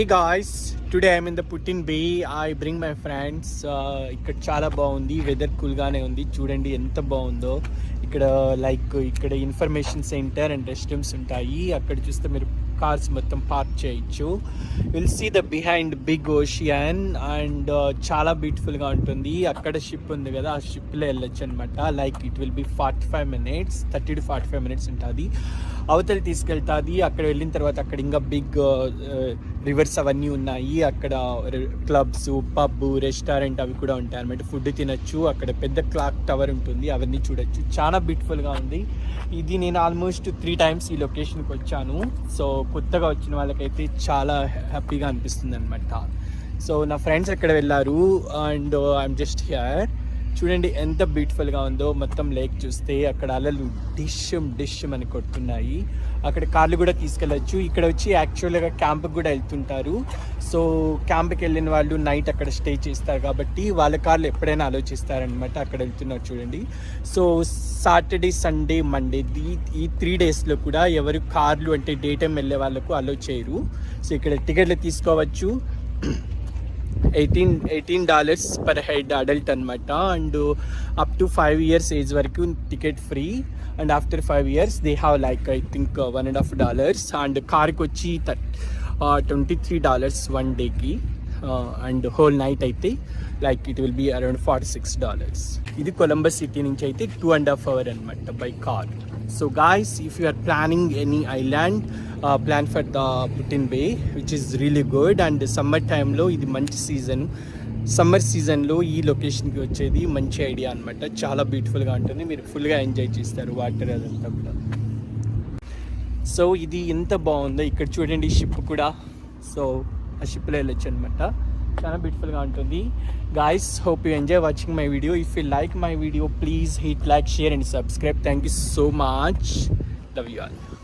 Hey guys, today I'm in the Putin Bay. I bring my friends. ఇక్కడ చాలా బాగుంది, weather కూల్గానే ఉంది. చూడండి ఎంత బాగుందో. ఇక్కడ ఇక్కడ information centre and rest rooms ఉంటాయి. అక్కడ చూస్తే మీరు కార్స్ మొత్తం పార్క్ చేయొచ్చు. Will see the behind big ocean and చాలా బ్యూటిఫుల్గా ఉంటుంది. అక్కడ షిప్ ఉంది కదా, ఆ షిప్లో వెళ్ళొచ్చు అనమాట. It will B 45 minutes, 30 to 45 minutes ఉంటుంది. అవతలి తీసుకెళ్తుంది. అక్కడ వెళ్ళిన తర్వాత అక్కడ ఇంకా బిగ్ రివర్స్ అవన్నీ ఉన్నాయి. అక్కడ క్లబ్స్, పబ్, రెస్టారెంట్ అవి కూడా ఉంటాయి అనమాట. ఫుడ్ తినచ్చు. అక్కడ పెద్ద క్లాక్ టవర్ ఉంటుంది, అవన్నీ చూడొచ్చు. చాలా బ్యూటిఫుల్గా ఉంది. ఇది నేను ఆల్మోస్ట్ 3 times ఈ లొకేషన్కి వచ్చాను. సో కొత్తగా వచ్చిన వాళ్ళకైతే చాలా హ్యాపీగా అనిపిస్తుంది అనమాట. సో నా ఫ్రెండ్స్ అక్కడ వెళ్ళారు అండ్ ఐఎమ్ జస్ట్ హియర్. చూడండి ఎంత బ్యూటిఫుల్గా ఉందో. మొత్తం లేక్ చూస్తే అక్కడ అలలు డిష్ అని కొడుతున్నాయి. అక్కడ కార్లు కూడా తీసుకెళ్ళచ్చు. ఇక్కడ వచ్చి యాక్చువల్గా క్యాంప్కి కూడా వెళ్తుంటారు. సో క్యాంప్కి వెళ్ళిన వాళ్ళు నైట్ అక్కడ స్టే చేస్తారు కాబట్టి వాళ్ళ కార్లు ఎప్పుడైనా ఆలోచిస్తారనమాట. అక్కడ వెళ్తున్నారు చూడండి. సో సాటర్డే, సండే, మండే ఈ 3 daysలో కూడా ఎవరు కార్లు అంటే డే టైం వెళ్ళే వాళ్ళకు అలో చేయరు. సో ఇక్కడ టికెట్లు తీసుకోవచ్చు. $18 per head adult అనమాట. And up to 5 years age వరకు ticket free. And after 5 years they have I think $1.5. And కార్కి వచ్చి $23 1 dayకి. అండ్ హోల్ నైట్ అయితే ఇట్ విల్ బి అరౌండ్ $46. ఇది కొలంబస్ సిటీ నుంచి అయితే 2.5 hours అనమాట by car. So guys, if you are planning any island, plan for the Put in Bay which is really good. And summer టైంలో ఇది మంచి season. Summer సీజన్లో ఈ లొకేషన్కి వచ్చేది మంచి ఐడియా అనమాట. చాలా బ్యూటిఫుల్గా ఉంటుంది. మీరు ఫుల్గా ఎంజాయ్ చేస్తారు వాటర్ అదంతా కూడా. సో ఇది ఎంత బాగుందో. ఇక్కడ చూడండి షిప్ కూడా. సో ఆ షిప్లో వెళ్ళొచ్చు అనమాట. చాలా బ్యూటిఫుల్గా ఉంటుంది. Guys, hope you enjoy watching my video. If you like my video, please hit like, share and subscribe. Thank you so much. Love you all.